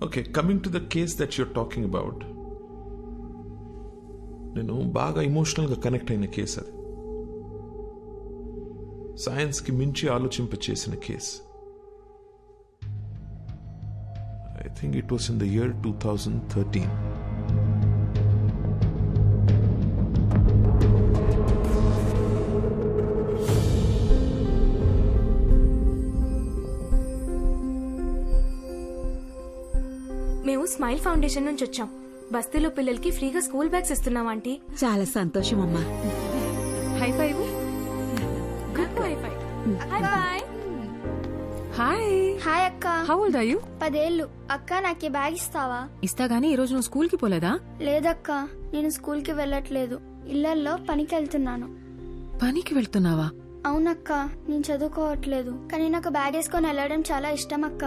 Okay, coming to the case that you're talking about, నేను బాగా ఎమోషనల్గా కనెక్ట్ అయిన కేసు అది. సైన్స్కి మించి ఆలోచింపచేసిన case. I think it was in the year 2013. మేము స్మైల్ ఫౌండేషన్ నుంచి వచ్చాం. బస్తీలో పిల్లలకి ఫ్రీగా స్కూల్ బ్యాగ్స్ ఇస్తున్నాం ఆంటీ. చాలా సంతోషం అమ్మా. High five. హాయ్. హాయ్ అక్క. How old are you? 10 ఏళ్ళు. అక్క నాకు ఈ బ్యాగ్ ఇస్తావా? ఇస్తా గానీ ఈ రోజు నువ్వు స్కూల్ కి పోలేదా? లేదక్క, నేను స్కూల్ కి వెళ్ళట్లేదు. ఇళ్లల్లో పనికి వెళ్తున్నాను. పనికి వెళ్తున్నావా? అవునక్క, నేను చదువుకోవట్లేదు. కానీ నాకు బ్యాగ్ వేసుకొని వెళ్ళడం చాలా ఇష్టం అక్క.